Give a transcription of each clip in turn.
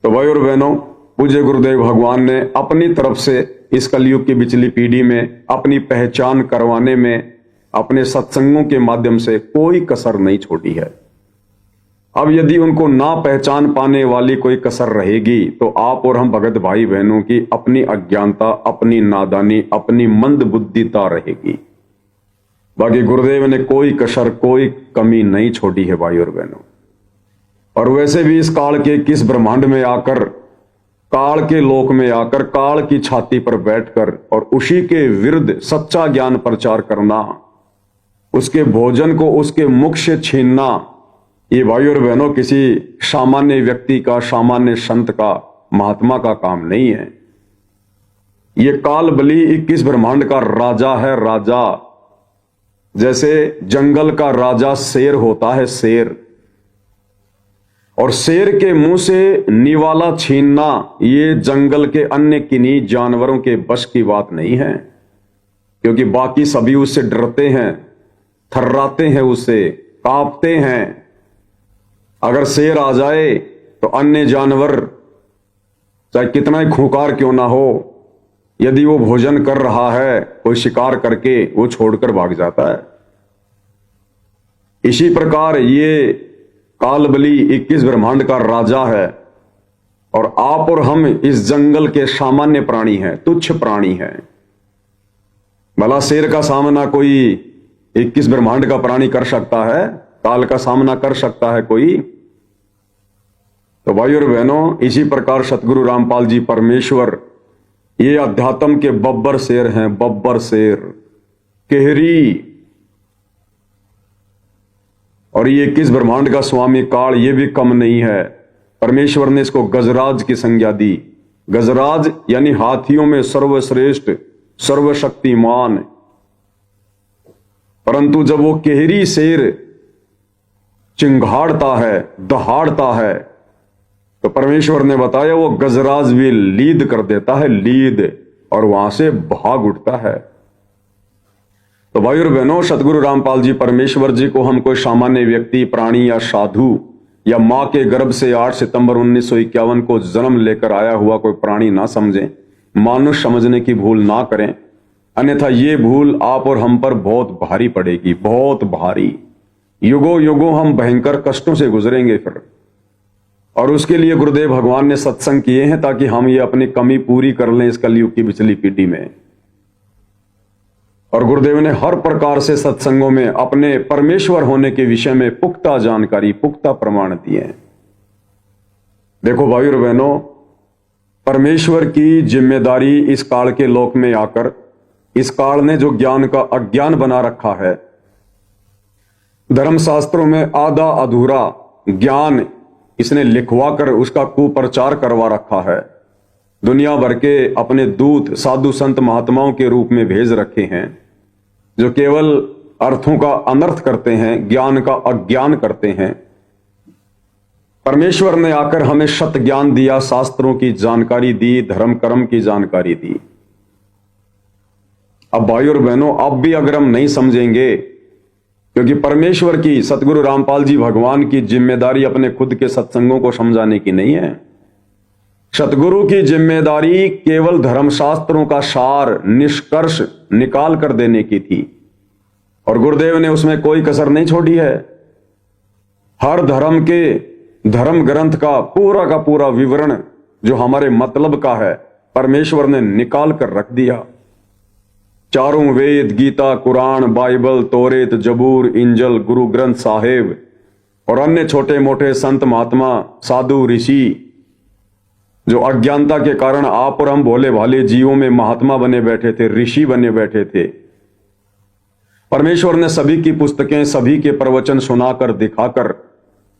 तो भाई और बहनों, पूज्य गुरुदेव भगवान ने अपनी तरफ से इस कलयुग की बिचली पीढ़ी में अपनी पहचान करवाने में अपने सत्संगों के माध्यम से कोई कसर नहीं छोड़ी है। अब यदि उनको ना पहचान पाने वाली कोई कसर रहेगी तो आप और हम भगत भाई बहनों की अपनी अज्ञानता, अपनी नादानी, अपनी मंद बुद्धिता रहेगी। बाकी गुरुदेव ने कोई कसर, कोई कमी नहीं छोड़ी है भाई और बहनों। और वैसे भी इस काल के किस ब्रह्मांड में आकर, काल के लोक में आकर, काल की छाती पर बैठकर और उसी के विरुद्ध सच्चा ज्ञान प्रचार करना, उसके भोजन को उसके मुख से छीनना, ये भाई और बहनों किसी सामान्य व्यक्ति का, सामान्य संत का, महात्मा का काम नहीं है। ये काल बली 21 ब्रह्मांड का राजा है, राजा। जैसे जंगल का राजा शेर होता है, शेर, और शेर के मुंह से निवाला छीनना ये जंगल के अन्य किन्हीं जानवरों के बस की बात नहीं है, क्योंकि बाकी सभी उससे डरते हैं, थर्राते हैं, उससे कांपते हैं। अगर शेर आ जाए तो अन्य जानवर चाहे कितना ही खूंखार क्यों ना हो, यदि वो भोजन कर रहा है, कोई शिकार करके, वो छोड़कर भाग जाता है। इसी प्रकार ये कालबली 21 ब्रह्मांड का राजा है और आप और हम इस जंगल के सामान्य प्राणी हैं, तुच्छ प्राणी हैं। भला शेर का सामना कोई 21 ब्रह्मांड का प्राणी कर सकता है? काल का सामना कर सकता है कोई? तो भाई और बहनों, इसी प्रकार सतगुरु रामपाल जी परमेश्वर ये अध्यात्म के बब्बर शेर हैं, बब्बर शेर, केहरी। और ये 21 ब्रह्मांड का स्वामी काल ये भी कम नहीं है। परमेश्वर ने इसको गजराज की संज्ञा दी। गजराज यानी हाथियों में सर्वश्रेष्ठ, सर्वशक्तिमान। परंतु जब वो केहरी शेर चिंघाड़ता है, दहाड़ता है, तो परमेश्वर ने बताया वो गजराज भी लीद कर देता है, लीद, और वहां से भाग उठता है। तो भाई और बहनों, सतगुरु रामपाल जी परमेश्वर जी को हम कोई सामान्य व्यक्ति, प्राणी या साधु या मां के गर्भ से 8 सितंबर 1951 को जन्म लेकर आया हुआ कोई प्राणी ना समझें, मानुष समझने की भूल ना करें, अन्यथा ये भूल आप और हम पर बहुत भारी पड़ेगी, बहुत भारी। युगों युगों हम भयंकर कष्टों से गुजरेंगे फिर। और उसके लिए गुरुदेव भगवान ने सत्संग किए हैं ताकि हम ये अपनी कमी पूरी कर लें इस कलयुग की पिछली पीढ़ी में। और गुरुदेव ने हर प्रकार से सत्संगों में अपने परमेश्वर होने के विषय में पुख्ता जानकारी, पुख्ता प्रमाण दिए हैं। देखो भाई और बहनों, परमेश्वर की जिम्मेदारी इस काल के लोक में आकर, इस काल ने जो ज्ञान का अज्ञान बना रखा है, धर्मशास्त्रों में आधा अधूरा ज्ञान इसने लिखवा कर उसका कुप्रचार करवा रखा है। दुनिया भर के अपने दूत, साधु संत, महात्माओं के रूप में भेज रखे हैं, जो केवल अर्थों का अनर्थ करते हैं, ज्ञान का अज्ञान करते हैं। परमेश्वर ने आकर हमें सत ज्ञान दिया, शास्त्रों की जानकारी दी, धर्म कर्म की जानकारी दी। अब भाई और बहनों, अब भी अगर हम नहीं समझेंगे, क्योंकि परमेश्वर की, सतगुरु रामपाल जी भगवान की जिम्मेदारी अपने खुद के सत्संगों को समझाने की नहीं है। सतगुरु की जिम्मेदारी केवल धर्मशास्त्रों का सार, निष्कर्ष निकाल कर देने की थी, और गुरुदेव ने उसमें कोई कसर नहीं छोड़ी है। हर धर्म के धर्म ग्रंथ का पूरा विवरण जो हमारे मतलब का है, परमेश्वर ने निकाल कर रख दिया। चारों वेद, गीता, कुरान, बाइबल, तोरेत, जबूर, इंजल, गुरु ग्रंथ साहिब और अन्य छोटे मोटे संत, महात्मा, साधु, ऋषि, जो अज्ञानता के कारण आप और हम भोले भाले जीवों में महात्मा बने बैठे थे, ऋषि बने बैठे थे, परमेश्वर ने सभी की पुस्तकें, सभी के प्रवचन सुनाकर, दिखाकर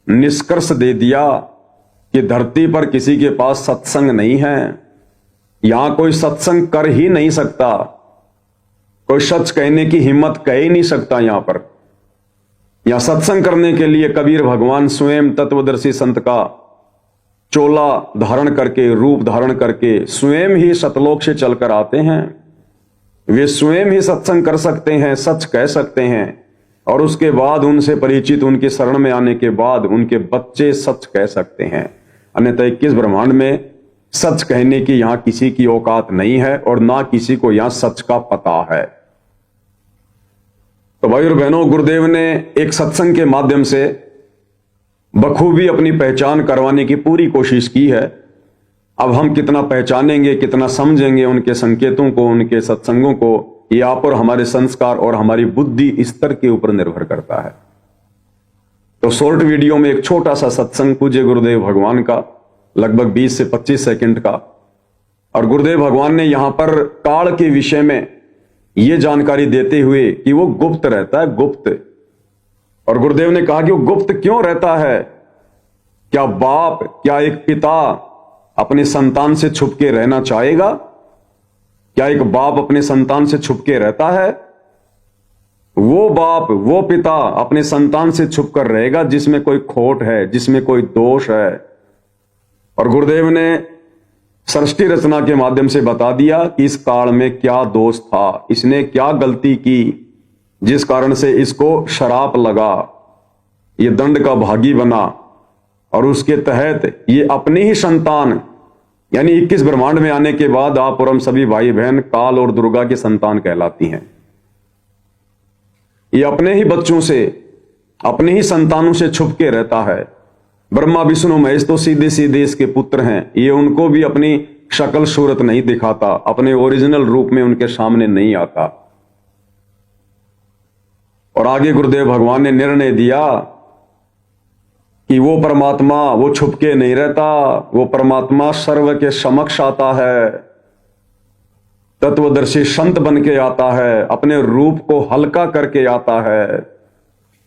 निष्कर्ष दे दिया कि धरती पर किसी के पास सत्संग नहीं है। यहां कोई सत्संग कर ही नहीं सकता, कोई सच कहने की हिम्मत कह ही नहीं सकता। यहां सत्संग करने के लिए कबीर भगवान स्वयं तत्वदर्शी संत का चोला धारण करके, रूप धारण करके स्वयं ही सतलोक से चलकर आते हैं। वे स्वयं ही सत्संग कर सकते हैं, सच कह सकते हैं, और उसके बाद उनसे परिचित, उनके शरण में आने के बाद उनके बच्चे सच कह सकते हैं। अन्यथा 21 ब्रह्मांड में सच कहने की यहां किसी की औकात नहीं है और ना किसी को यहां सच का पता है। तो भाई और बहनों, गुरुदेव ने एक सत्संग के माध्यम से बखूबी अपनी पहचान करवाने की पूरी कोशिश की है। अब हम कितना पहचानेंगे, कितना समझेंगे उनके संकेतों को, उनके सत्संगों को, ये आप और हमारे संस्कार और हमारी बुद्धि स्तर के ऊपर निर्भर करता है। तो शॉर्ट वीडियो में एक छोटा सा सत्संग पूज्य गुरुदेव भगवान का, लगभग 20 से 25 सेकंड का, और गुरुदेव भगवान ने यहां पर काल के विषय में यह जानकारी देते हुए कि वो गुप्त रहता है, गुप्त। और गुरुदेव ने कहा कि वो गुप्त क्यों रहता है? क्या बाप, क्या एक पिता अपने संतान से छुप के रहना चाहेगा? क्या एक बाप अपने संतान से छुप के रहता है? वो बाप, वो पिता अपने संतान से छुप कर रहेगा जिसमें कोई खोट है, जिसमें कोई दोष है। और गुरुदेव ने सृष्टि रचना के माध्यम से बता दिया कि इस काल में क्या दोष था, इसने क्या गलती की जिस कारण से इसको शराप लगा, ये दंड का भागी बना। और उसके तहत ये अपनी ही संतान, यानी 21 ब्रह्मांड में आने के बाद आप और हम सभी भाई बहन काल और दुर्गा की संतान कहलाती हैं। ये अपने ही बच्चों से, अपने ही संतानों से छुप के रहता है। ब्रह्मा विष्णु महेश तो सीधे सीधे इसके पुत्र हैं, ये उनको भी अपनी शक्ल सूरत नहीं दिखाता, अपने ओरिजिनल रूप में उनके सामने नहीं आता। और आगे गुरुदेव भगवान ने निर्णय दिया कि वो परमात्मा वो छुप के नहीं रहता, वो परमात्मा सर्व के समक्ष आता है, तत्वदर्शी संत बन के आता है, अपने रूप को हल्का करके आता है,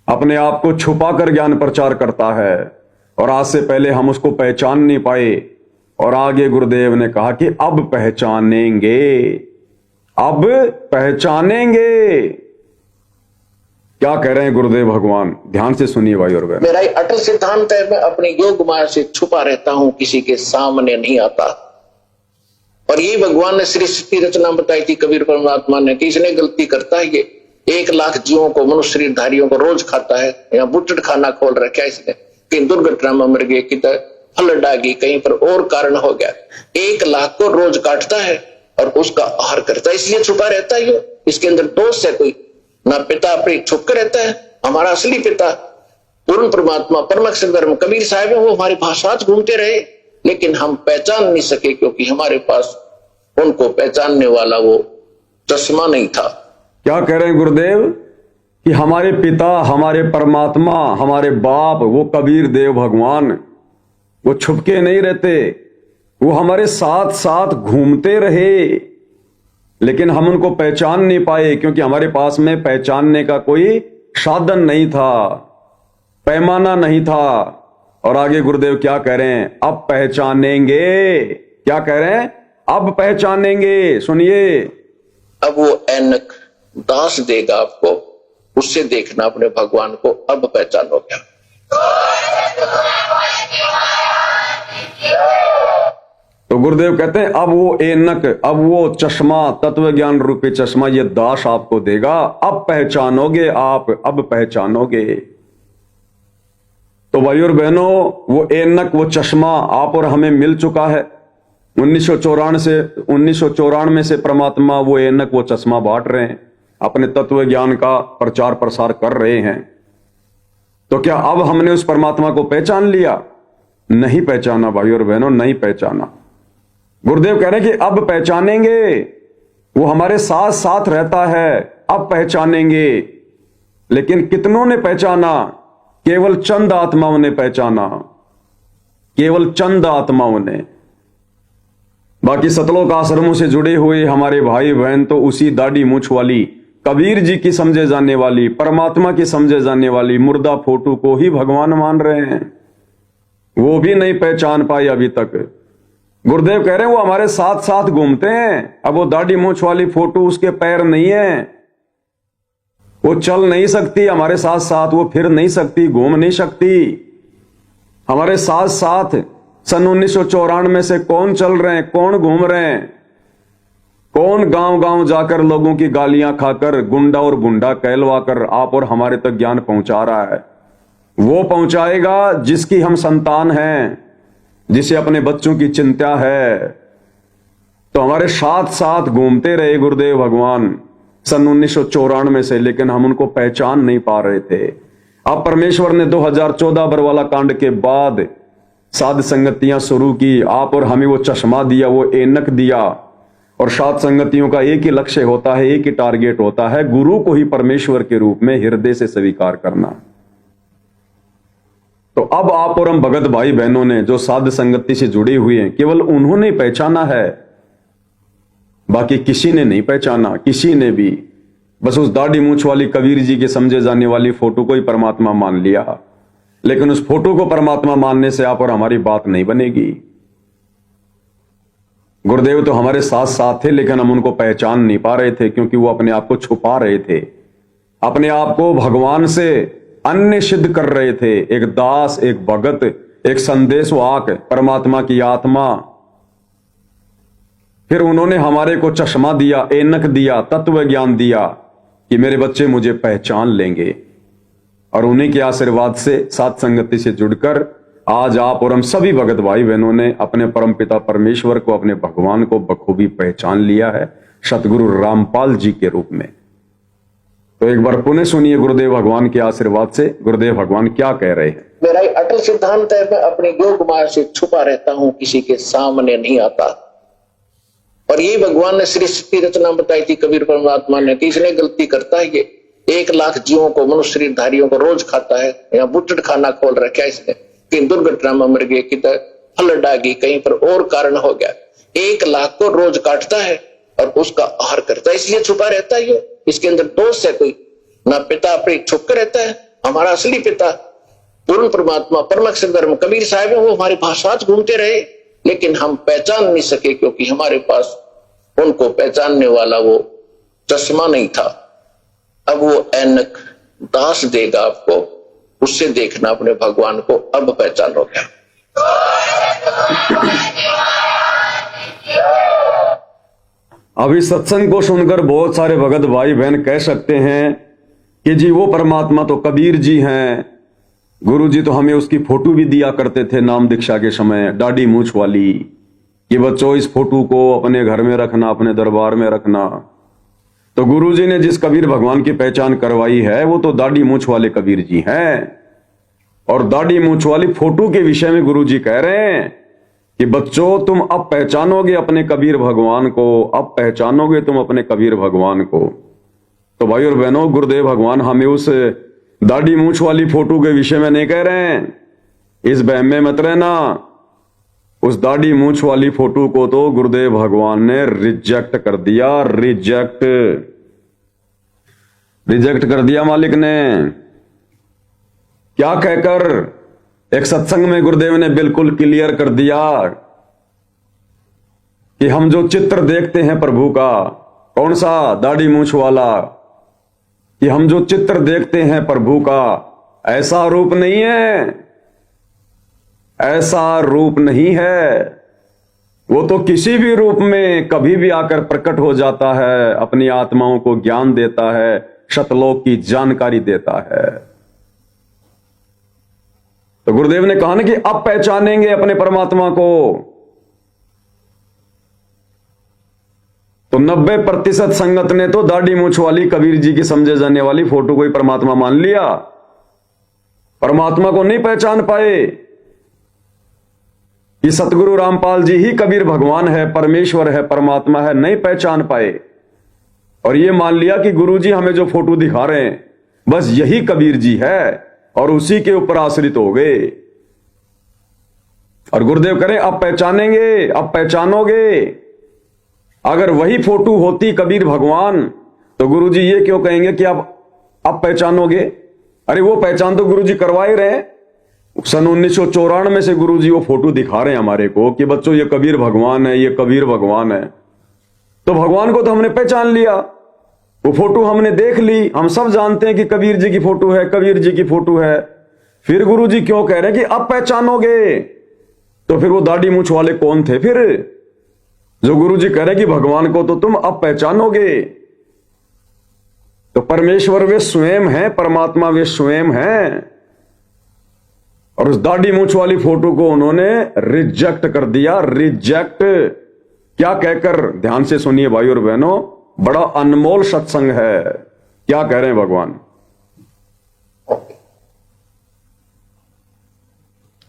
अपने आप को छुपा कर ज्ञान प्रचार करता है। और आज से पहले हम उसको पहचान नहीं पाए। और आगे गुरुदेव ने कहा कि अब पहचानेंगे, अब पहचानेंगे। क्या कह रहे हैं गुरुदेव भगवान? ध्यान से सुनिए भाई और बहन। मेरा अटल सिद्धांत है, मैं अपने योग माया से छुपा रहता हूं, किसी के सामने नहीं आता। और यही भगवान ने सृष्टि रचना बताई थी कबीर परमात्मा ने कि इसने गलती करता है, ये 1 लाख जीवों को, मनुष्य शरीरधारियों को रोज खाता है। यहाँ बुचड़ खाना खोल रखा है इसने, कहीं दुर्घटना में मर गए, किधर फ्लड आ गई, कहीं पर और कारण हो गया। 1 लाख को रोज काटता है और उसका आहार करता है, इसलिए छुपा रहता है। इसके अंदर दोष है कोई ना? पिता अपने छुप कर रहता है। हमारा असली पिता पूर्ण परमात्मा परम अक्षर ब्रह्म कबीर साहब है, वो हमारे साथ घूमते रहे, लेकिन हम पहचान नहीं सके क्योंकि हमारे पास उनको पहचानने वाला वो चश्मा नहीं था। क्या कह रहे हैं गुरुदेव कि हमारे पिता, हमारे परमात्मा, हमारे बाप, वो कबीर देव भगवान, वो छुपके नहीं रहते, वो हमारे साथ साथ घूमते रहे, लेकिन हम उनको पहचान नहीं पाए क्योंकि हमारे पास में पहचानने का कोई साधन नहीं था, पैमाना नहीं था। और आगे गुरुदेव क्या कह रहे हैं? अब पहचानेंगे। क्या कह रहे हैं? अब पहचानेंगे। सुनिए, अब वो ऐनक दास देगा आपको, उससे देखना अपने भगवान को, अब पहचानो क्या। तो गुरुदेव कहते हैं अब वो ऐनक, अब वो चश्मा, तत्व ज्ञान रूपी चश्मा, ये दास आपको देगा, अब पहचानोगे आप, अब पहचानोगे। तो भाई और बहनों, वो ऐनक, वो चश्मा आप और हमें मिल चुका है। 1994 से परमात्मा वो ऐनक, वो चश्मा बांट रहे हैं, अपने तत्व ज्ञान का प्रचार प्रसार कर रहे हैं। तो क्या अब हमने उस परमात्मा को पहचान लिया? नहीं पहचाना भाई और बहनों, नहीं पहचाना। गुरुदेव कह रहे हैं कि अब पहचानेंगे, वो हमारे साथ साथ रहता है, अब पहचानेंगे। लेकिन कितनों ने पहचाना? केवल चंद आत्माओं ने पहचाना, केवल चंद आत्माओं ने। बाकी सतलोक आश्रमों से जुड़े हुए हमारे भाई बहन तो उसी दाढ़ी मूछ वाली, कबीर जी की समझे जाने वाली, परमात्मा की समझे जाने वाली मुर्दा फोटो को ही भगवान मान रहे हैं। वो भी नहीं पहचान पाई अभी तक। गुरुदेव कह रहे हैं वो हमारे साथ साथ घूमते हैं। अब वो दाढ़ी मूछ वाली फोटो, उसके पैर नहीं है, वो चल नहीं सकती हमारे साथ साथ, वो फिर नहीं सकती, घूम नहीं सकती हमारे साथ साथ। सन 1994 से कौन चल रहे हैं, कौन घूम रहे हैं, कौन गांव गांव जाकर लोगों की गालियां खाकर, गुंडा और गुंडा कहलवाकर आप और हमारे तक ज्ञान पहुंचा रहा है? वो पहुंचाएगा जिसकी हम संतान हैं, जिसे अपने बच्चों की चिंता है, तो हमारे साथ साथ घूमते रहे गुरुदेव भगवान सन 1994 से, लेकिन हम उनको पहचान नहीं पा रहे थे। अब परमेश्वर ने 2014 बरवाला कांड के बाद साध संगतियां शुरू की, आप और हमें वो चश्मा दिया, वो ऐनक दिया, और साध संगतियों का एक ही लक्ष्य होता है, एक ही टारगेट होता है, गुरु को ही परमेश्वर के रूप में हृदय से स्वीकार करना। तो अब आप और हम भगत भाई बहनों ने जो साध संगति से जुड़ी हुई हैं, केवल उन्होंने पहचाना है, बाकी किसी ने नहीं पहचाना। किसी ने भी बस उस दाढ़ी मूंछ वाली कबीर जी के समझे जाने वाली फोटो को ही परमात्मा मान लिया, लेकिन उस फोटो को परमात्मा मानने से आप और हमारी बात नहीं बनेगी। गुरुदेव तो हमारे साथ साथ थे, लेकिन हम उनको पहचान नहीं पा रहे थे, क्योंकि वो अपने आप को छुपा रहे थे, अपने आप को भगवान से अन्य सिद्ध कर रहे थे। एक दास, एक भगत, एक संदेशवाहक, परमात्मा की आत्मा। फिर उन्होंने हमारे को चश्मा दिया, ऐनक दिया, तत्व ज्ञान दिया कि मेरे बच्चे मुझे पहचान लेंगे। और उन्हीं के आशीर्वाद से, साथ संगति से जुड़कर आज आप और हम सभी भगत भाई बहनों ने अपने परमपिता परमेश्वर को, अपने भगवान को बखूबी पहचान लिया है, सतगुरु रामपाल जी के रूप में। तो एक बार पुनः सुनिए गुरुदेव भगवान के आशीर्वाद से गुरुदेव भगवान क्या कह रहे हैं। मेरा एक अटल सिद्धांत है, मैं अपनी योग माया से छुपा रहता हूं, किसी के सामने नहीं आता। और यही भगवान ने सृष्टि रचना बताई थी कबीर परमात्मा ने, कि इसने गलती करता है, ये 1 लाख जीवों को, मनुष्य शरीरधारियों को रोज खाता है, या बुचड़ खाना खोल रखा है इसने, कहीं दुर्घटना में मर गए, किधर फ्लड आ गई, कहीं पर और कारण हो गया। 1 लाख को रोज काटता है और उसका आहार करता है, इसलिए छुपा रहता है। ये इसके अंदर दोष है कोई ना। पिता अपने छुप कर रहता है, हमारा असली पिता पूर्ण परमात्मा परम अक्षर धर्म कबीर साहब है, वो हमारे पास घूमते रहे, लेकिन हम पहचान नहीं सके, क्योंकि हमारे पास उनको पहचानने वाला वो चश्मा नहीं था। अब वो ऐनक दास देगा आपको, उससे देखना अपने भगवान को, अब पहचान हो गया। अभी सत्संग को सुनकर बहुत सारे भगत भाई बहन कह सकते हैं कि जी वो परमात्मा तो कबीर जी हैं, गुरु जी तो हमें उसकी फोटो भी दिया करते थे नाम दीक्षा के समय, दाढ़ी मूंछ वाली, कि बच्चों इस फोटो को अपने घर में रखना, अपने दरबार में रखना। तो गुरु जी ने जिस कबीर भगवान की पहचान करवाई है वो तो दाढ़ी मूंछ वाले कबीर जी हैं। और दाढ़ी मूंछ वाली फोटो के विषय में गुरु जी कह रहे हैं कि बच्चों तुम अब पहचानोगे अपने कबीर भगवान को, अब पहचानोगे तुम अपने कबीर भगवान को। तो भाई और बहनों, गुरुदेव भगवान हमें उस दाढ़ी मूंछ वाली फोटो के विषय में नहीं कह रहे हैं, इस बहम में मत रहना। उस दाढ़ी मूंछ वाली फोटो को तो गुरुदेव भगवान ने रिजेक्ट कर दिया, रिजेक्ट कर दिया मालिक ने। क्या कहकर? एक सत्संग में गुरुदेव ने बिल्कुल क्लियर कर दिया कि हम जो चित्र देखते हैं प्रभु का, कौन सा? दाढ़ी मूंछ वाला। कि हम जो चित्र देखते हैं प्रभु का, ऐसा रूप नहीं है, ऐसा रूप नहीं है। वो तो किसी भी रूप में कभी भी आकर प्रकट हो जाता है, अपनी आत्माओं को ज्ञान देता है, शतलोक की जानकारी देता है। तो गुरुदेव ने कहा ना कि अब पहचानेंगे अपने परमात्मा को। तो 90% संगत ने तो दाढ़ी मूंछ वाली कबीर जी की समझे जाने वाली फोटो को ही परमात्मा मान लिया, परमात्मा को नहीं पहचान पाए कि सतगुरु रामपाल जी ही कबीर भगवान है, परमेश्वर है, परमात्मा है, नहीं पहचान पाए। और ये मान लिया कि गुरु जी हमें जो फोटो दिखा रहे हैं बस यही कबीर जी है, और उसी के ऊपर आश्रित हो गए। और गुरुदेव करें अब पहचानेंगे, अब पहचानोगे। अगर वही फोटो होती कबीर भगवान तो गुरु जी ये क्यों कहेंगे कि अब पहचानोगे? अरे वो पहचान तो गुरु जी करवा ही रहे। सन 1994 से गुरु जी वो फोटो दिखा रहे हैं हमारे को कि बच्चों ये कबीर भगवान है, ये कबीर भगवान है। तो भगवान को तो हमने पहचान लिया, वो फोटो हमने देख ली, हम सब जानते हैं कि कबीर जी की फोटो है, कबीर जी की फोटो है। फिर गुरु जी क्यों कह रहे हैं कि अब पहचानोगे? तो फिर वो दाढ़ी मूंछ वाले कौन थे फिर, जो गुरु जी कह रहे हैं कि भगवान को तो तुम अब पहचानोगे? तो परमेश्वर वे स्वयं हैं, परमात्मा वे स्वयं हैं। और उस दाढ़ी मूंछ वाली फोटो को उन्होंने रिजेक्ट कर दिया। रिजेक्ट क्या कहकर, ध्यान से सुनिए भाई और बहनों, बड़ा अनमोल सत्संग है। क्या कह रहे हैं भगवान?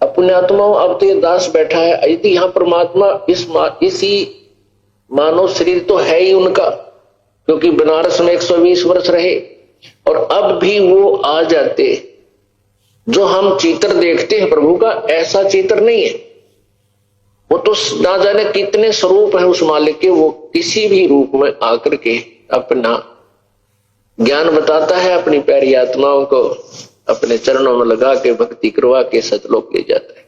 अपने आत्माओं अब तो ये दास बैठा है, यदि यहां परमात्मा इसी मानव शरीर तो है ही उनका, क्योंकि बनारस में 120 वर्ष रहे, और अब भी वो आ जाते। जो हम चित्र देखते हैं प्रभु का, ऐसा चित्र नहीं है। वो तो ना जाने कितने स्वरूप है उस मालिक के, वो किसी भी रूप में आकर के अपना ज्ञान बताता है, अपनी प्यारी आत्माओं को अपने चरणों में लगा के भक्ति करवा के सतलोक ले जाता है।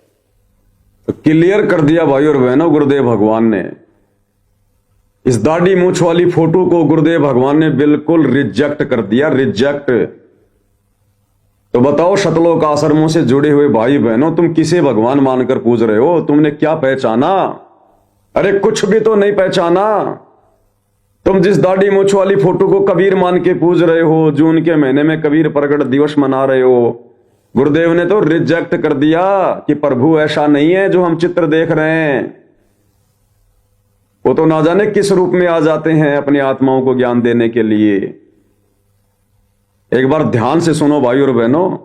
तो क्लियर कर दिया भाई और बहनों गुरुदेव भगवान ने। इस दाढ़ी मूंछ वाली फोटो को गुरुदेव भगवान ने बिल्कुल रिजेक्ट कर दिया। रिजेक्ट। तो बताओ सतलोक आश्रमों से जुड़े हुए भाई बहनों, तुम किसे भगवान मानकर पूज रहे हो? तुमने क्या पहचाना? अरे कुछ भी तो नहीं पहचाना। तुम जिस दाढ़ी मूंछ वाली फोटो को कबीर मान के पूज रहे हो, जून के महीने में कबीर प्रगट दिवस मना रहे हो, गुरुदेव ने तो रिजेक्ट कर दिया कि प्रभु ऐसा नहीं है जो हम चित्र देख रहे हैं। वो तो ना जाने किस रूप में आ जाते हैं अपनी आत्माओं को ज्ञान देने के लिए। एक बार ध्यान से सुनो भाई और बहनों,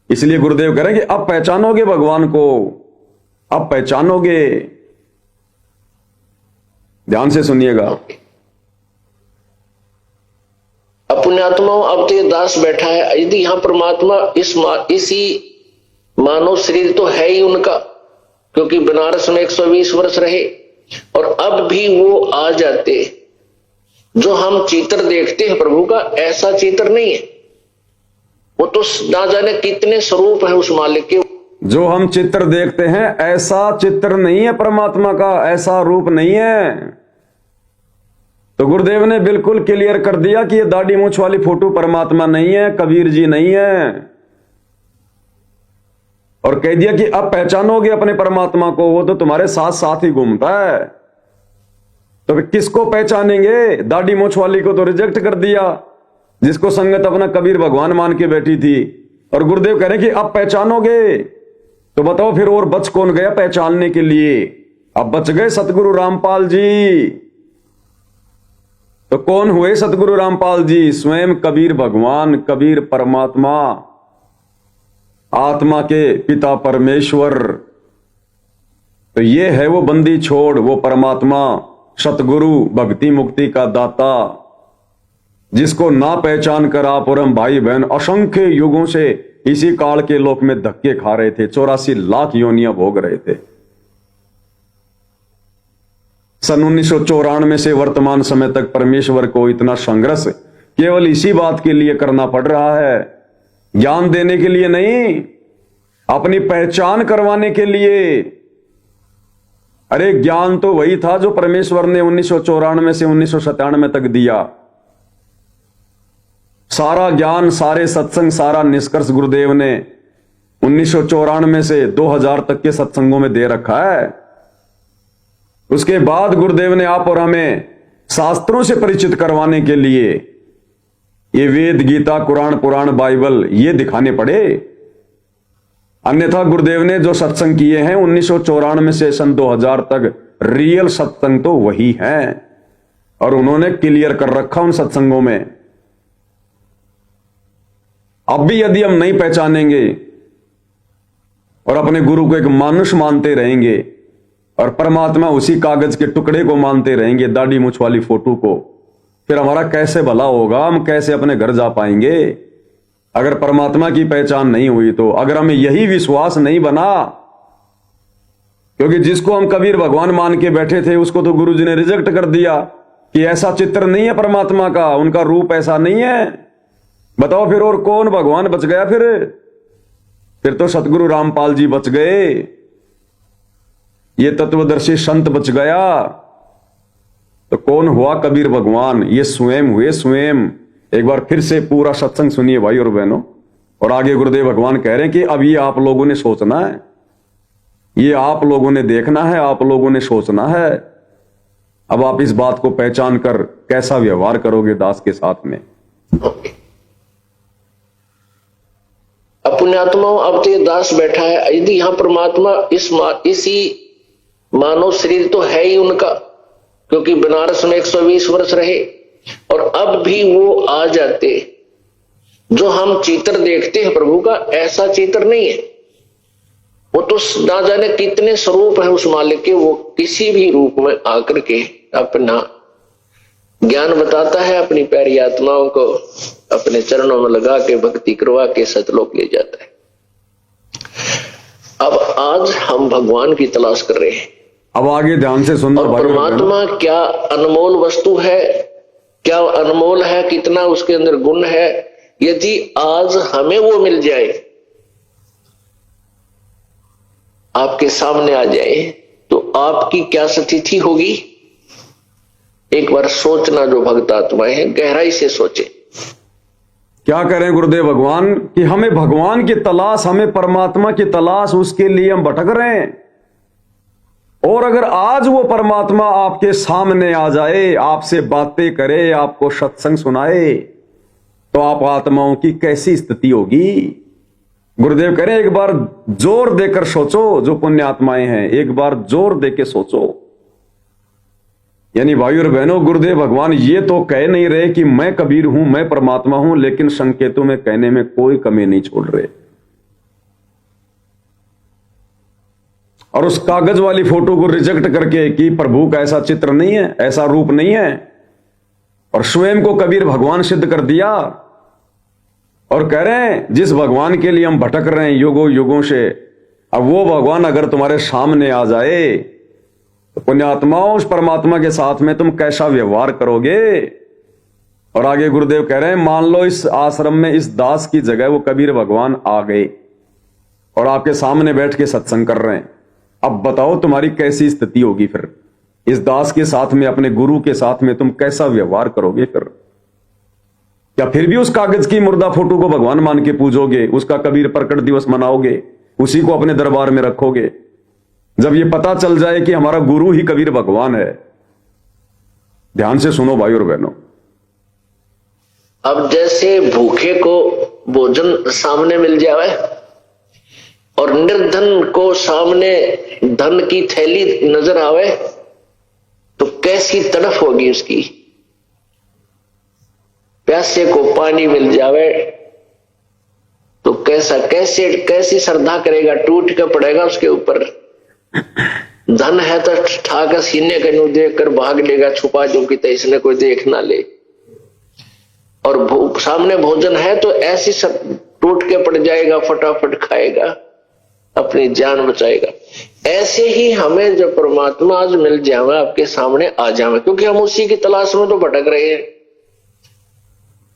इसलिए गुरुदेव कह रहे हैं कि अब पहचानोगे भगवान को, अब पहचानोगे। ध्यान से सुनिएगा। अपने आत्माओं अब तो ये दास बैठा है, यदि यहां परमात्मा इसी मानव शरीर तो है ही उनका, क्योंकि बनारस में 120 वर्ष रहे, और अब भी वो आ जाते। जो हम चित्र देखते हैं प्रभु का, ऐसा चित्र नहीं है। वो तो ना जाने कितने स्वरूप है उस मालिक के। जो हम चित्र देखते हैं ऐसा चित्र नहीं है परमात्मा का, ऐसा रूप नहीं है। तो गुरुदेव ने बिल्कुल क्लियर कर दिया कि ये दाढ़ी मूंछ वाली फोटो परमात्मा नहीं है, कबीर जी नहीं है, और कह दिया कि अब पहचानोगे अपने परमात्मा को, वो तो तुम्हारे साथ साथ ही घूमता है। तो फिर किसको पहचानेंगे? दाढ़ी मूंछ वाली को तो रिजेक्ट कर दिया, जिसको संगत अपना कबीर भगवान मान के बैठी थी। और गुरुदेव कह रहे कि अब पहचानोगे। तो बताओ फिर और बच कौन गया पहचानने के लिए? अब बच गए सतगुरु रामपाल जी। तो कौन हुए सतगुरु रामपाल जी? स्वयं कबीर भगवान, कबीर परमात्मा, आत्मा के पिता परमेश्वर। तो ये है वो बंदी छोड़, वो परमात्मा, सतगुरु, भक्ति मुक्ति का दाता, जिसको ना पहचान कर आप और हम भाई बहन असंख्य युगों से इसी काल के लोक में धक्के खा रहे थे, 84 लाख योनियां भोग रहे थे। सन 1994 से वर्तमान समय तक परमेश्वर को इतना संघर्ष केवल इसी बात के लिए करना पड़ रहा है, ज्ञान देने के लिए नहीं, अपनी पहचान करवाने के लिए। अरे ज्ञान तो वही था जो परमेश्वर ने 1994 से 1997 तक दिया। सारा ज्ञान, सारे सत्संग, सारा निष्कर्ष गुरुदेव ने 1994 से 2000 तक के सत्संगों में दे रखा है। उसके बाद गुरुदेव ने आप और हमें शास्त्रों से परिचित करवाने के लिए ये वेद, गीता, कुरान, पुराण, बाइबल ये दिखाने पड़े। अन्यथा गुरुदेव ने जो सत्संग किए हैं 1994 से सन 2000 तक, रियल सत्संग तो वही हैं, और उन्होंने क्लियर कर रखा उन सत्संगों में। अब भी यदि हम नहीं पहचानेंगे और अपने गुरु को एक मानुष मानते रहेंगे और परमात्मा उसी कागज के टुकड़े को मानते रहेंगे, दाढ़ी मूंछ वाली फोटो को, फिर हमारा कैसे भला होगा? हम कैसे अपने घर जा पाएंगे अगर परमात्मा की पहचान नहीं हुई तो? अगर हमें यही विश्वास नहीं बना, क्योंकि जिसको हम कबीर भगवान मान के बैठे थे उसको तो गुरु जी ने रिजेक्ट कर दिया कि ऐसा चित्र नहीं है परमात्मा का, उनका रूप ऐसा नहीं है। बताओ फिर और कौन भगवान बच गया? फिर तो सतगुरु रामपाल जी बच गए, ये तत्वदर्शी संत बच गया। तो कौन हुआ कबीर भगवान? ये स्वयं हुए, स्वयं। एक बार फिर से पूरा सत्संग सुनिए भाई और बहनों। और आगे गुरुदेव भगवान कह रहे हैं कि अब ये आप लोगों ने सोचना है, ये आप लोगों ने देखना है, आप लोगों ने सोचना है। अब आप इस बात को पहचान कर कैसा व्यवहार करोगे दास के साथ में। पुण्यात्माओं, अब तो ये दास बैठा है, यदि यहाँ परमात्मा इसी मानव शरीर तो है ही उनका, क्योंकि बनारस में 120 वर्ष रहे, और अब भी वो आ जाते। जो हम चित्र देखते हैं प्रभु का, ऐसा चित्र नहीं है। वो तो ना जाने कितने स्वरूप है उस मालिक के, वो किसी भी रूप में आकर के अपना ज्ञान बताता है, अपनी प्यारी आत्माओं को अपने चरणों में लगा के भक्ति करवा के सतलोक ले जाता है। अब आज हम भगवान की तलाश कर रहे हैं। अब आगे ध्यान से सुनना। और परमात्मा क्या अनमोल वस्तु है, क्या अनमोल है, कितना उसके अंदर गुण है। यदि आज हमें वो मिल जाए, आपके सामने आ जाए, तो आपकी क्या स्थिति होगी? एक बार सोचना, जो भक्त आत्माएं हैं गहराई से सोचे। क्या करें गुरुदेव भगवान कि हमें भगवान की तलाश, हमें परमात्मा की तलाश, उसके लिए हम भटक रहे हैं। और अगर आज वो परमात्मा आपके सामने आ जाए, आपसे बातें करे, आपको सत्संग सुनाए, तो आप आत्माओं की कैसी स्थिति होगी? गुरुदेव कह रहे हैं एक बार जोर देकर सोचो, जो पुण्य आत्माएं हैं, एक बार जोर देकर सोचो। यानी भाइयों और बहनों, गुरुदेव भगवान ये तो कह नहीं रहे कि मैं कबीर हूं, मैं परमात्मा हूं, लेकिन संकेतों में कहने में कोई कमी नहीं छोड़ रहे। और उस कागज वाली फोटो को रिजेक्ट करके कि प्रभु का ऐसा चित्र नहीं है, ऐसा रूप नहीं है, और स्वयं को कबीर भगवान सिद्ध कर दिया। और कह रहे हैं जिस भगवान के लिए हम भटक रहे हैं युगों युगों से, अब वो भगवान अगर तुम्हारे सामने आ जाए, तो पुण्यात्माओं उस परमात्मा के साथ में तुम कैसा व्यवहार करोगे? और आगे गुरुदेव कह रहे हैं मान लो इस आश्रम में इस दास की जगह वो कबीर भगवान आ गए और आपके सामने बैठ के सत्संग कर रहे हैं। अब बताओ तुम्हारी कैसी स्थिति होगी? फिर इस दास के साथ में, अपने गुरु के साथ में तुम कैसा व्यवहार करोगे? फिर क्या फिर भी उस कागज की मुर्दा फोटो को भगवान मान के पूजोगे? उसका कबीर प्रकट दिवस मनाओगे? उसी को अपने दरबार में रखोगे? जब ये पता चल जाए कि हमारा गुरु ही कबीर भगवान है। ध्यान से सुनो भाई और बहनों। अब जैसे भूखे को भोजन सामने मिल जाए और निर्धन को सामने धन की थैली नजर आवे, तो कैसी तड़फ होगी उसकी। प्यासे को पानी मिल जावे तो कैसी श्रद्धा करेगा, टूट कर पड़ेगा उसके ऊपर। धन है तो ठाकर सीने का न्यू देख कर भाग लेगा, छुपा जो कि इसने कोई देख ना ले। और सामने भोजन है तो ऐसी सब टूट के पड़ जाएगा, फटाफट खाएगा, अपनी जान बचाएगा। ऐसे ही हमें जब परमात्मा आज मिल जावे, आपके सामने आ जावे, क्योंकि हम उसी की तलाश में तो भटक रहे हैं,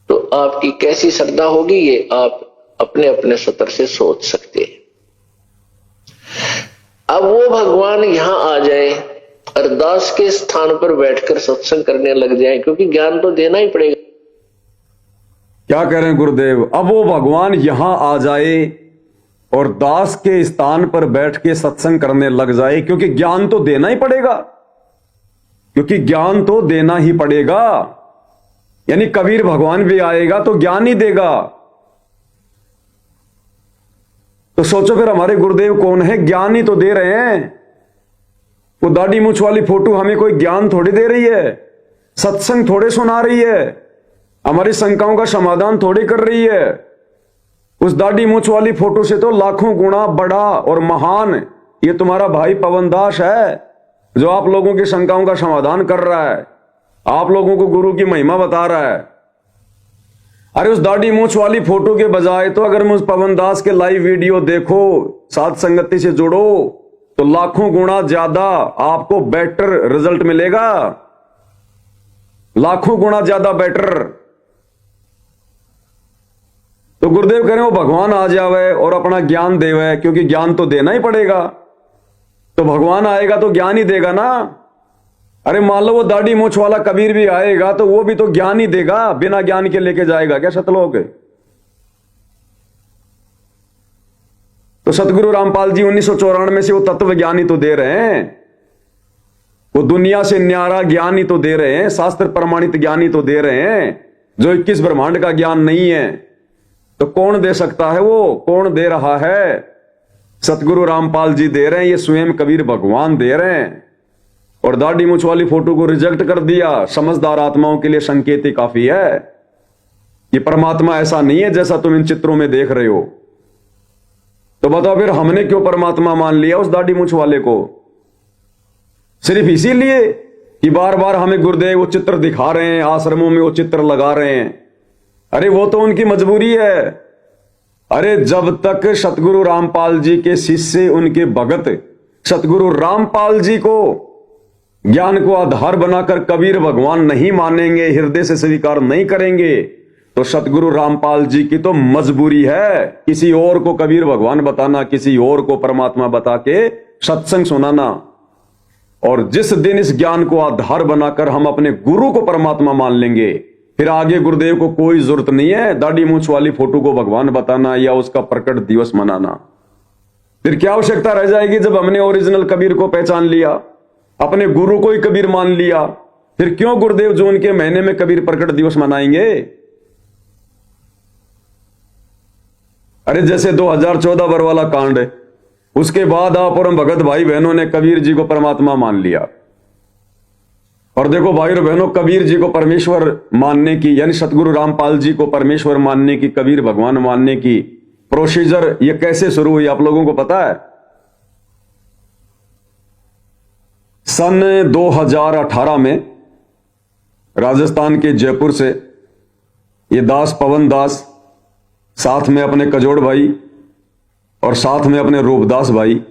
तो आपकी कैसी श्रद्धा होगी ये आप अपने अपने स्तर से सोच सकते हैं। अब वो भगवान यहां आ जाए, अरदास के स्थान पर बैठकर सत्संग करने लग जाए, क्योंकि ज्ञान तो देना ही पड़ेगा। क्या कह रहे हैं गुरुदेव? अब वो भगवान यहां आ जाए और दास के स्थान पर बैठ के सत्संग करने लग जाए, क्योंकि ज्ञान तो देना ही पड़ेगा, क्योंकि ज्ञान तो देना ही पड़ेगा। यानी कबीर भगवान भी आएगा तो ज्ञान ही देगा। तो सोचो फिर हमारे गुरुदेव कौन है? ज्ञान ही तो दे रहे हैं। वो दाढ़ी मूछ वाली फोटो हमें कोई ज्ञान थोड़ी दे रही है, सत्संग थोड़े सुना रही है, हमारी शंकाओं का समाधान थोड़ी कर रही है। उस दाढ़ी मूछ वाली फोटो से तो लाखों गुना बड़ा और महान ये तुम्हारा भाई पवन दास है, जो आप लोगों की शंकाओं का समाधान कर रहा है, आप लोगों को गुरु की महिमा बता रहा है। अरे उस दाढ़ी मूछ वाली फोटो के बजाय तो अगर मुझ पवन दास के लाइव वीडियो देखो, साथ संगति से जुड़ो, तो लाखों गुना ज्यादा आपको बेटर रिजल्ट मिलेगा, लाखों गुना ज्यादा बेटर। तो गुरुदेव कह रहे हो भगवान आ जावे और अपना ज्ञान देवे, क्योंकि ज्ञान तो देना ही पड़ेगा। तो भगवान आएगा तो ज्ञान ही देगा ना। अरे मान लो वो दाढ़ी मूछ वाला कबीर भी आएगा तो वो भी तो ज्ञान ही देगा, बिना ज्ञान के लेके जाएगा क्या सतलोक? तो सतगुरु रामपाल जी 1994 से वो तत्व ज्ञान ही तो दे रहे हैं, वो दुनिया से न्यारा ज्ञान ही तो दे रहे हैं, शास्त्र प्रमाणित ज्ञान ही तो दे रहे हैं, जो 21 ब्रह्मांड का ज्ञान नहीं है। तो कौन दे सकता है? वो कौन दे रहा है? सतगुरु रामपाल जी दे रहे हैं, ये स्वयं कबीर भगवान दे रहे हैं। और दाढ़ी मूछ वाली फोटो को रिजेक्ट कर दिया। समझदार आत्माओं के लिए संकेत ही काफी है। ये परमात्मा ऐसा नहीं है जैसा तुम इन चित्रों में देख रहे हो। तो बताओ फिर हमने क्यों परमात्मा मान लिया उस दाढ़ी मूछ वाले को? सिर्फ इसीलिए कि बार बार हमें गुरुदेव वो चित्र दिखा रहे हैं, आश्रमों में वो चित्र लगा रहे हैं। अरे वो तो उनकी मजबूरी है। अरे जब तक सतगुरु रामपाल जी के शिष्य, उनके भगत सतगुरु रामपाल जी को ज्ञान को आधार बनाकर कबीर भगवान नहीं मानेंगे, हृदय से स्वीकार नहीं करेंगे, तो सतगुरु रामपाल जी की तो मजबूरी है किसी और को कबीर भगवान बताना, किसी और को परमात्मा बता के सत्संग सुनाना। और जिस दिन इस ज्ञान को आधार बनाकर हम अपने गुरु को परमात्मा मान लेंगे, फिर आगे गुरुदेव को कोई जरूरत नहीं है दाढ़ी मूछ वाली फोटो को भगवान बताना या उसका प्रकट दिवस मनाना। फिर क्या आवश्यकता रह जाएगी जब हमने ओरिजिनल कबीर को पहचान लिया, अपने गुरु को ही कबीर मान लिया? फिर क्यों गुरुदेव जून के महीने में कबीर प्रकट दिवस मनाएंगे? अरे जैसे 2014 बरवाला कांड है, उसके बाद आप और हम भगत भाई बहनों ने कबीर जी को परमात्मा मान लिया। और देखो भाई और बहनों, कबीर जी को परमेश्वर मानने की, यानी सतगुरु रामपाल जी को परमेश्वर मानने की, कबीर भगवान मानने की प्रोसीजर ये कैसे शुरू हुई आप लोगों को पता है? सन 2018 में राजस्थान के जयपुर से ये दास पवन दास, साथ में अपने कजोड़ भाई और साथ में अपने रूपदास भाई,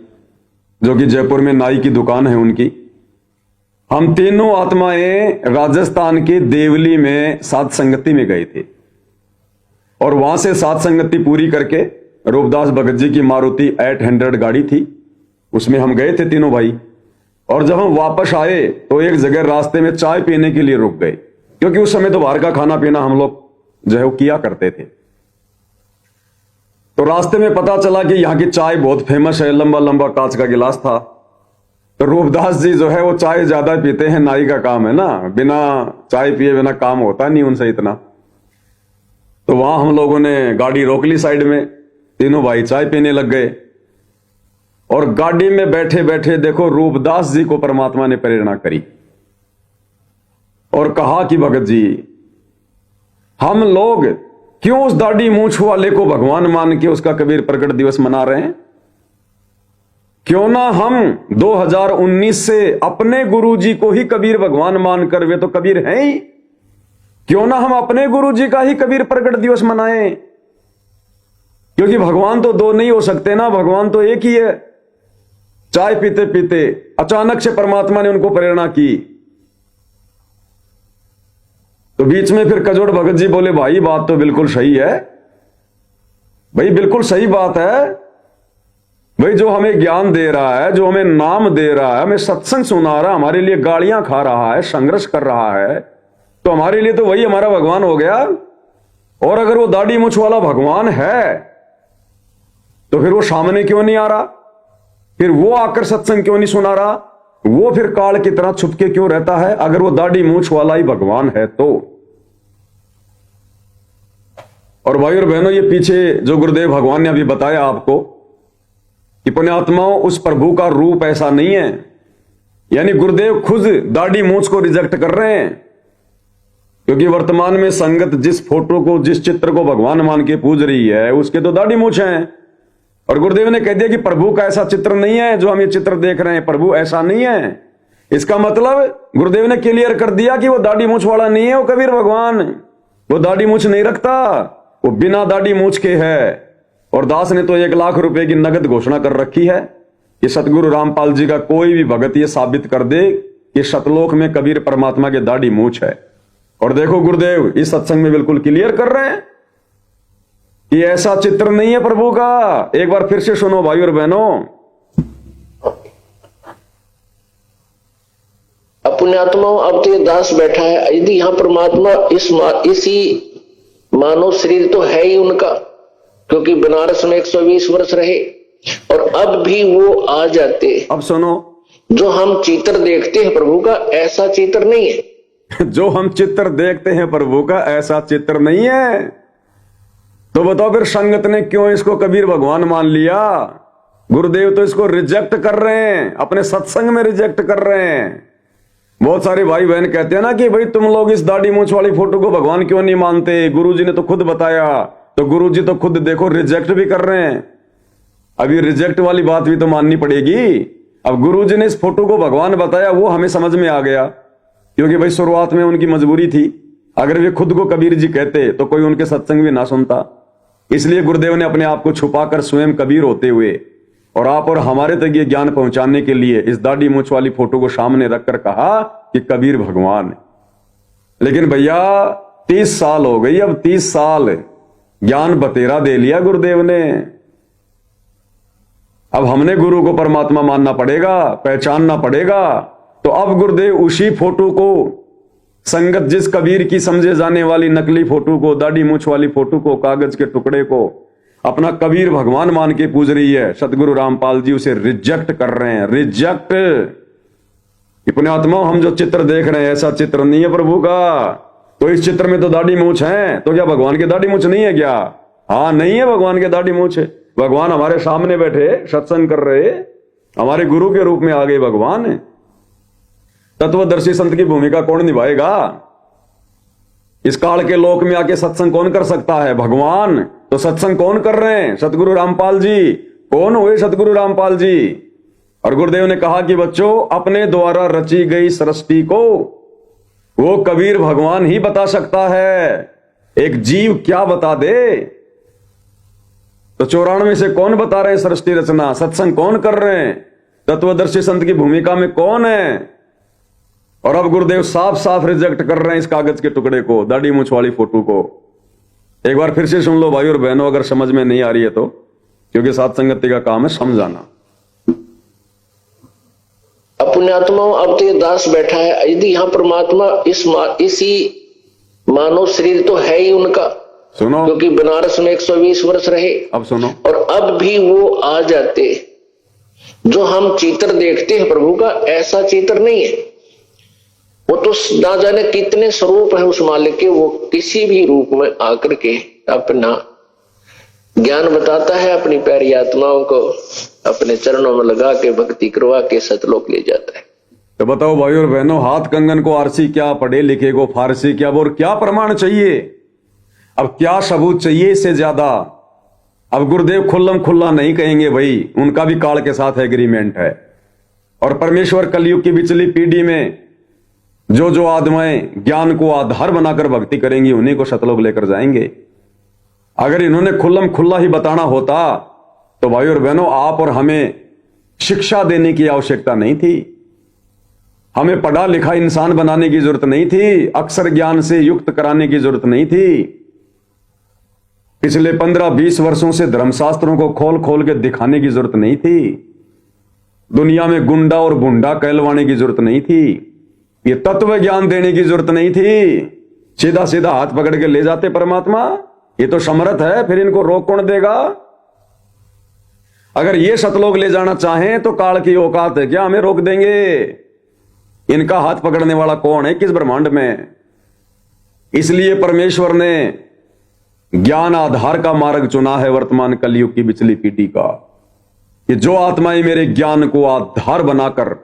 जो कि जयपुर में नाई की दुकान है उनकी, हम तीनों आत्माएं राजस्थान के देवली में साध संगति में गए थे। और वहां से साध संगति पूरी करके रूपदास भगत जी की मारुति 800 गाड़ी थी, उसमें हम गए थे तीनों भाई। और जब हम वापस आए तो एक जगह रास्ते में चाय पीने के लिए रुक गए, क्योंकि उस समय तो बाहर का खाना पीना हम लोग जो है वो किया करते थे। तो रास्ते में पता चला कि यहाँ की चाय बहुत फेमस है, लंबा लंबा कांच का गिलास था। तो रूपदास जी जो है वो चाय ज्यादा पीते हैं, नाई का काम है ना, बिना चाय पिए बिना काम होता नहीं उनसे इतना। तो वहां हम लोगों ने गाड़ी रोक ली साइड में, तीनों भाई चाय पीने लग गए। और गाड़ी में बैठे बैठे देखो रूपदास जी को परमात्मा ने प्रेरणा करी और कहा कि भगत जी, हम लोग क्यों उस दाढ़ी मूछ वाले को भगवान मान के उसका कबीर प्रकट दिवस मना रहे हैं? क्यों ना हम 2019 से अपने गुरु जी को ही कबीर भगवान मानकर, वे तो कबीर हैं ही, क्यों ना हम अपने गुरु जी का ही कबीर प्रकट दिवस मनाएं? क्योंकि भगवान तो दो नहीं हो सकते ना, भगवान तो एक ही है। चाय पीते पीते अचानक से परमात्मा ने उनको प्रेरणा की। तो बीच में फिर कजोड़ भगत जी बोले, भाई बात तो बिल्कुल सही है, भाई बिल्कुल सही बात है भाई, जो हमें ज्ञान दे रहा है, जो हमें नाम दे रहा है, हमें सत्संग सुना रहा है, हमारे लिए गालियां खा रहा है, संघर्ष कर रहा है, तो हमारे लिए तो वही हमारा भगवान हो गया। और अगर वो दाढ़ी मूछ वाला भगवान है तो फिर वो सामने क्यों नहीं आ रहा? फिर वो आकर सत्संग क्यों नहीं सुना रहा? वो फिर काल की तरह छुपके क्यों रहता है अगर वो दाढ़ी मूछ वाला ही भगवान है तो? और भाई और बहनों, ये पीछे जो गुरुदेव भगवान ने अभी बताया आपको कि पुण्यात्माओं, उस प्रभु का रूप ऐसा नहीं है। यानी गुरुदेव खुद दाढ़ी मूछ को रिजेक्ट कर रहे हैं, क्योंकि वर्तमान में संगत जिस फोटो को, जिस चित्र को भगवान मान के पूज रही है, उसके तो दाढ़ी मूछ हैं। और गुरुदेव ने कह दिया कि प्रभु का ऐसा चित्र नहीं है जो हम ये चित्र देख रहे हैं, प्रभु ऐसा नहीं है। इसका मतलब गुरुदेव ने क्लियर कर दिया कि वो दाढ़ी मूछ वाला नहीं है, वो कबीर भगवान, वो दाढ़ी मूछ नहीं रखता, वो बिना दाढ़ी मूछ के है। और दास ने तो 1 लाख रुपए की नगद घोषणा कर रखी है कि सतगुरु रामपाल जी का कोई भी भगत ये साबित कर दे कि सतलोक में कबीर परमात्मा के दाढ़ी मूछ है। और देखो गुरुदेव इस सत्संग में बिल्कुल क्लियर कर रहे हैं कि ऐसा चित्र नहीं है प्रभु का। एक बार फिर से सुनो भाई और बहनों, अपने आत्माओं, अब तो ये दास बैठा है, यदि यहां परमात्मा इसी मानव शरीर तो है ही उनका, क्योंकि बनारस में 120 वर्ष रहे, और अब भी वो आ जाते। अब सुनो, जो हम चित्र देखते हैं प्रभु का, ऐसा चित्र नहीं है। जो हम चित्र देखते हैं प्रभु का, ऐसा चित्र नहीं है। तो बताओ फिर संगत ने क्यों इसको कबीर भगवान मान लिया? गुरुदेव तो इसको रिजेक्ट कर रहे हैं, अपने सत्संग में रिजेक्ट कर रहे हैं। बहुत सारे भाई बहन कहते हैं ना कि भाई तुम लोग इस दाढ़ी मूंछ वाली फोटो को भगवान क्यों नहीं मानते, गुरुजी ने तो खुद बताया। तो गुरुजी तो खुद देखो रिजेक्ट भी कर रहे हैं। अभी रिजेक्ट वाली बात भी तो माननी पड़ेगी। अब गुरुजी ने इस फोटो को भगवान बताया, वो हमें समझ में आ गया, क्योंकि भाई शुरुआत में उनकी मजबूरी थी। अगर वे खुद को कबीर जी कहते तो कोई उनके सत्संग भी ना सुनता। इसलिए गुरुदेव ने अपने आप को छुपाकर स्वयं कबीर होते हुए और आप और हमारे तक ये ज्ञान पहुंचाने के लिए इस दाढ़ी मूंछ वाली फोटो को सामने रखकर कहा कि कबीर भगवान है। लेकिन भैया 30 साल हो गई, अब 30 साल ज्ञान बतेरा दे लिया गुरुदेव ने। अब हमने गुरु को परमात्मा मानना पड़ेगा, पहचानना पड़ेगा। तो अब गुरुदेव उसी फोटो को, संगत जिस कबीर की समझे जाने वाली नकली फोटो को, दाढ़ी मूंछ वाली फोटो को, कागज के टुकड़े को अपना कबीर भगवान मान के पूज रही है, सतगुरु रामपाल जी उसे रिजेक्ट कर रहे हैं। रिजेक्ट। पुण्यात्मा, हम जो चित्र देख रहे हैं ऐसा चित्र नहीं है प्रभु का। तो इस चित्र में तो दाढ़ी मूंछ है, तो क्या भगवान की दाढ़ी मूंछ नहीं है क्या? हाँ, नहीं है, भगवान की दाढ़ी मूंछ है। भगवान हमारे सामने बैठे सत्संग कर रहे, हमारे गुरु के रूप में आ गए भगवान। तत्वदर्शी संत की भूमिका कौन निभाएगा? इस काल के लोक में आके सत्संग कौन कर सकता है? भगवान। तो सत्संग कौन कर रहे हैं? सतगुरु रामपाल जी। कौन हुए सतगुरु रामपाल जी? और गुरुदेव ने कहा कि बच्चों, अपने द्वारा रची गई सृष्टि को वो कबीर भगवान ही बता सकता है। एक जीव क्या बता दे? तो 94 से कौन बता रहे हैं सृष्टि रचना? सत्संग कौन कर रहे हैं? तत्वदर्शी संत की भूमिका में कौन है? और अब गुरुदेव साफ साफ रिजेक्ट कर रहे हैं इस कागज के टुकड़े को, दाढ़ी मूंछ वाली फोटो को। एक बार फिर से सुन लो भाई और बहनों, अगर समझ में नहीं आ रही है तो, क्योंकि साथ संगति का काम है समझाना। पुण्यात्मा, अब तो ये दास बैठा है, यदि यहाँ परमात्मा इसी मानव शरीर तो है ही उनका, सुनो, क्योंकि बनारस में 120 वर्ष रहे। अब सुनो, और अब भी वो आ जाते। जो हम चित्र देखते हैं प्रभु का, ऐसा चित्र नहीं है। वो तो ना जाने कितने स्वरूप है उस मालिक के, वो किसी भी रूप में आकर के अपना ज्ञान बताता है, अपनी प्यारी आत्माओं को अपने चरणों में लगा के भक्ति करवा के सतलोक ले जाता है। तो बताओ भाई और बहनों, हाथ कंगन को आरसी क्या, पढ़े लिखे को फारसी क्या, और क्या प्रमाण चाहिए? अब क्या सबूत चाहिए इससे ज्यादा? अब गुरुदेव खुल्लम खुल्ला नहीं कहेंगे भाई, उनका भी काल के साथ एग्रीमेंट है। और परमेश्वर कलयुग की पिछली पीढ़ी में जो जो आत्माएं ज्ञान को आधार बनाकर भक्ति करेंगी, उन्हीं को सतलोक लेकर जाएंगे। अगर इन्होंने खुल्लम खुल्ला ही बताना होता तो भाई और बहनों, आप और हमें शिक्षा देने की आवश्यकता नहीं थी, हमें पढ़ा लिखा इंसान बनाने की जरूरत नहीं थी, अक्षर ज्ञान से युक्त कराने की जरूरत नहीं थी। पिछले 15-20 वर्षों से धर्मशास्त्रों को खोल खोल के दिखाने की जरूरत नहीं थी। दुनिया में गुंडा और गुंडा कहलवाने की जरूरत नहीं थी। ये तत्व ज्ञान देने की जरूरत नहीं थी। सीधा सीधा हाथ पकड़ के ले जाते परमात्मा। ये तो समर्थ है, फिर इनको रोक कौन देगा? अगर ये सतलोक ले जाना चाहें तो काल की औकात है क्या हमें रोक देंगे? इनका हाथ पकड़ने वाला कौन है किस ब्रह्मांड में? इसलिए परमेश्वर ने ज्ञान आधार का मार्ग चुना है वर्तमान कलयुग की पिछली पीढ़ी का, कि जो आत्माएं मेरे ज्ञान को आधार बनाकर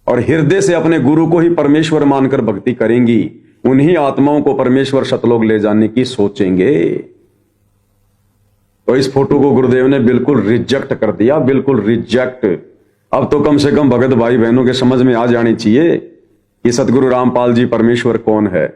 और हृदय से अपने गुरु को ही परमेश्वर मानकर भक्ति करेंगी, उन्हीं आत्माओं को परमेश्वर सतलोक ले जाने की सोचेंगे। तो इस फोटो को गुरुदेव ने बिल्कुल रिजेक्ट कर दिया, बिल्कुल रिजेक्ट। अब तो कम से कम भगत भाई बहनों के समझ में आ जानी चाहिए कि सतगुरु रामपाल जी परमेश्वर कौन है।